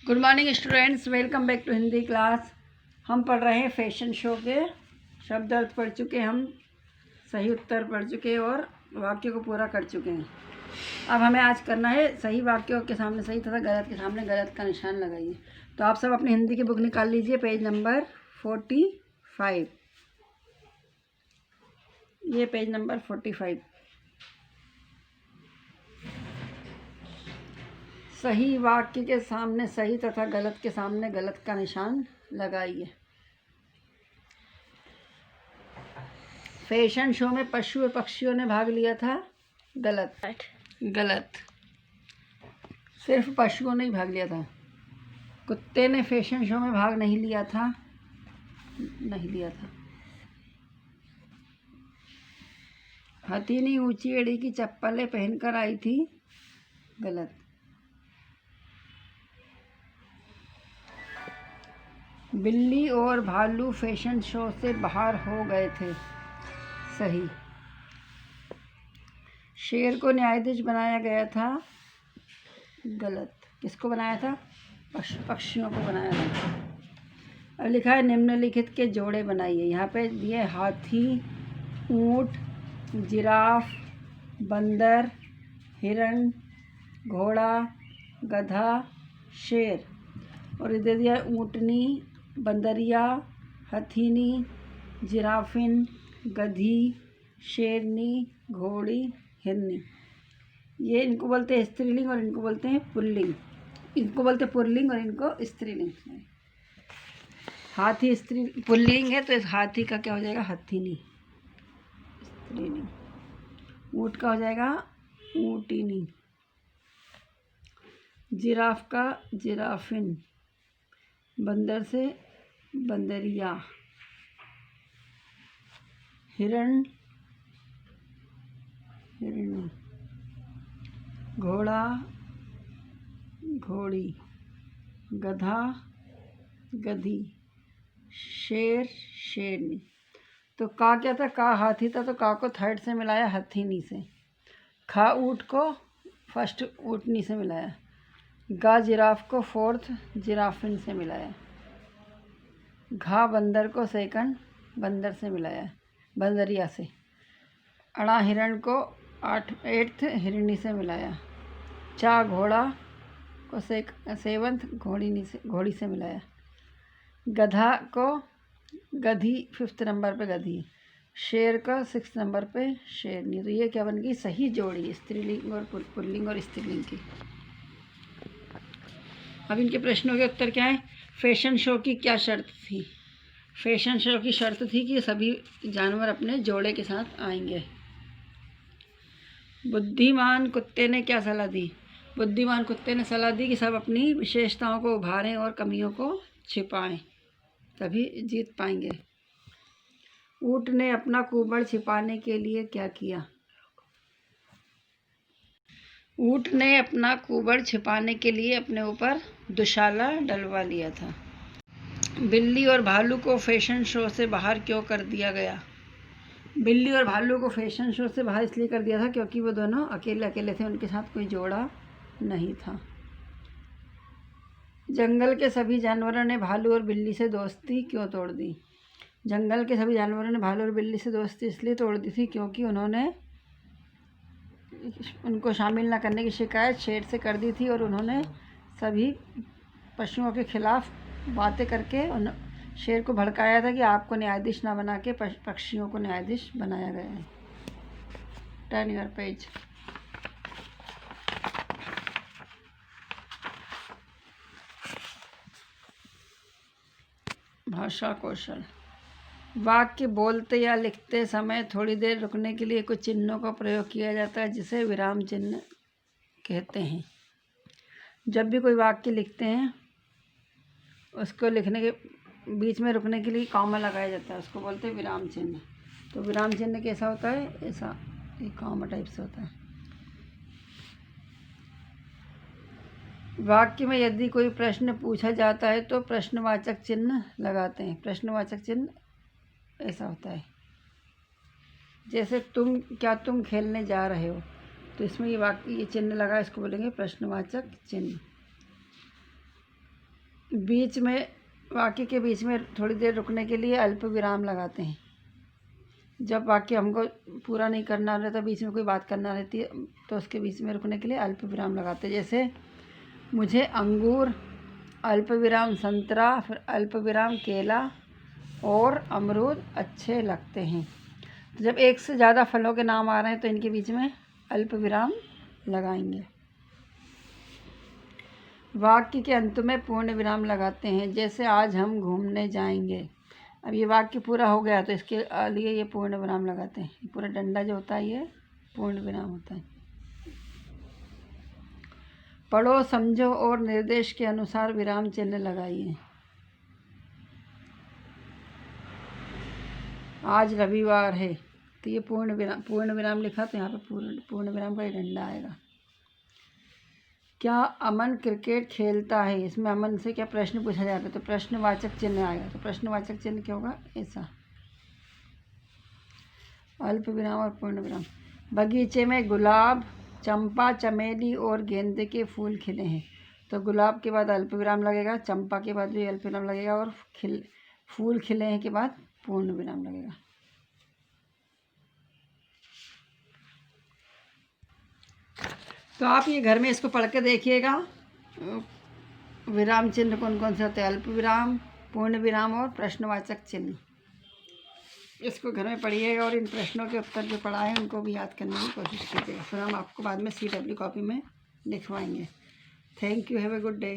Good morning students, welcome back to Hindi class. हम पढ़ रहे हैं फैशन शो के शब्द अर्थ पढ़ चुके, हम सही उत्तर पढ़ चुके और वाक्य को पूरा कर चुके हैं। अब हमें आज करना है सही वाक्यों के सामने सही तथा गलत के सामने गलत का निशान लगाइए। तो आप सब अपनी हिंदी की बुक निकाल लीजिए, पेज नंबर 45। ये पेज नंबर 45। सही वाक्य के सामने सही तथा गलत के सामने गलत का निशान लगाइए। फैशन शो में पशु और पक्षियों ने भाग लिया था। गलत। सिर्फ पशुओं ने ही भाग लिया था। कुत्ते ने फैशन शो में भाग नहीं लिया था। हथीनी ऊंची एड़ी की चप्पलें पहनकर आई थी। गलत। बिल्ली और भालू फैशन शो से बाहर हो गए थे। सही। शेर को न्यायाधीश बनाया गया था। गलत। किसको बनाया था? पक्षियों को बनाया था। अब लिखा है निम्नलिखित के जोड़े बनाइए। यहाँ पे दिए हाथी, ऊंट, जिराफ, बंदर, हिरण, घोड़ा, गधा, शेर। और इधर दिया ऊँटनी, बंदरिया, हथीनी, जिराफिन, गधी, शेरनी, घोड़ी, हिरनी। ये इनको बोलते हैं स्त्रीलिंग और इनको बोलते हैं पुल्लिंग। इनको बोलते हैं पुल्लिंग और इनको स्त्रीलिंग। हाथी स्त्री पुल्लिंग है तो इस हाथी का क्या हो जाएगा? हथीनी। स्त्रीलिंग। ऊँट का हो जाएगा ऊँटिनी। जिराफ का जिराफिन। बंदर से बंदरिया। हिरण हिरणी। घोड़ा घोड़ी। गधा गधी। शेर शेरनी। तो का क्या था? का हाथी था तो का को थर्ड से मिलाया हथीनी से। खा ऊँट को फर्स्ट ऊँटनी से मिलाया। गा जिराफ को फोर्थ जिराफिन से मिलाया। घा बंदर को सेकंड बंदर से मिलाया, बंदरिया से। अड़ा हिरण को एट्थ हिरणी से मिलाया। चा घोड़ा को सेवंथ घोड़ी से मिलाया। गधा को गधी फिफ्थ नंबर पे गधी। शेर का सिक्स नंबर पे शेरनी। तो ये क्या बन गई? सही जोड़ी स्त्रीलिंग और पुल्लिंग और स्त्रीलिंग की। अब इनके प्रश्नों के उत्तर क्या है? फैशन शो की क्या शर्त थी? फैशन शो की शर्त थी कि सभी जानवर अपने जोड़े के साथ आएंगे। बुद्धिमान कुत्ते ने क्या सलाह दी? बुद्धिमान कुत्ते ने सलाह दी कि सब अपनी विशेषताओं को उभारें और कमियों को छिपाएं, तभी जीत पाएंगे। ऊँट ने अपना कुबड़ छिपाने के लिए क्या किया? ऊँट ने अपना कुबड़ छिपाने के लिए अपने ऊपर दुशाला डलवा लिया था। बिल्ली और भालू को फैशन शो से बाहर क्यों कर दिया गया? बिल्ली और भालू को फैशन शो से बाहर इसलिए कर दिया था क्योंकि वो दोनों अकेले अकेले थे, उनके साथ कोई जोड़ा नहीं था। जंगल के सभी जानवरों ने भालू और बिल्ली से दोस्ती क्यों तोड़ दी? जंगल के सभी जानवरों ने भालू और बिल्ली से दोस्ती इसलिए तोड़ दी थी क्योंकि उन्होंने उनको शामिल न करने की शिकायत शेर से कर दी थी और उन्होंने सभी पशुओं के खिलाफ बातें करके शेर को भड़काया था कि आपको न्यायाधीश ना बना के पक्षियों को न्यायाधीश बनाया गया है। Turn your page. भाषा कौशल। वाक्य बोलते या लिखते समय थोड़ी देर रुकने के लिए कुछ चिन्हों का प्रयोग किया जाता है जिसे विराम चिन्ह कहते हैं। जब भी कोई वाक्य लिखते हैं उसको लिखने के बीच में रुकने के लिए कॉमा लगाया जाता है, उसको बोलते हैं विराम चिन्ह। तो विराम चिन्ह कैसा होता है? ऐसा एक कॉमा टाइप से होता है। वाक्य में यदि कोई प्रश्न पूछा जाता है तो प्रश्नवाचक चिन्ह लगाते हैं। प्रश्नवाचक चिन्ह ऐसा होता है जैसे तुम खेलने जा रहे हो, तो इसमें ये चिन्ह लगा, इसको बोलेंगे प्रश्नवाचक चिन्ह। बीच में वाक्य के बीच में थोड़ी देर रुकने के लिए अल्प विराम लगाते हैं। जब वाक्य हमको पूरा नहीं करना रहता, बीच में कोई बात करना रहती है, तो उसके बीच में रुकने के लिए अल्प विराम लगाते हैं। जैसे मुझे अंगूर अल्प विराम संतरा, फिर अल्प विराम केला और अमरूद अच्छे लगते हैं। तो जब एक से ज़्यादा फलों के नाम आ रहे हैं तो इनके बीच में अल्प विराम लगाएंगे। वाक्य के अंत में पूर्ण विराम लगाते हैं। जैसे आज हम घूमने जाएंगे। अब ये वाक्य पूरा हो गया तो इसके लिए ये पूर्ण विराम लगाते हैं। पूरा डंडा जो होता है ये पूर्ण विराम होता है। पढ़ो, समझो और निर्देश के अनुसार विराम चिन्ह लगाइए। आज रविवार है तो ये पूर्ण विराम लिखा, तो यहाँ पे पूर्ण विराम का ये डंडा आएगा। क्या अमन क्रिकेट खेलता है? इसमें अमन से क्या प्रश्न पूछा जाता है तो प्रश्नवाचक चिन्ह आएगा। तो प्रश्नवाचक चिन्ह क्या होगा? ऐसा, अल्प विराम और पूर्ण विराम। बगीचे में गुलाब, चंपा, चमेली और गेंदे के फूल खिले हैं। तो गुलाब के बाद अल्प विराम लगेगा, चंपा के बाद भी अल्प विराम लगेगा और फूल खिले हैं के बाद पूर्ण विराम लगेगा। तो आप ये घर में इसको पढ़ के देखिएगा। विराम चिन्ह कौन कौन से होते हैं? अल्प विराम, पूर्ण विराम और प्रश्नवाचक चिन्ह। इसको घर में पढ़िएगा और इन प्रश्नों के उत्तर जो पढ़ा है उनको भी याद करने की कोशिश कीजिएगा। फिर हम आपको बाद में CW कॉपी में लिखवाएंगे। Thank you, have a good day.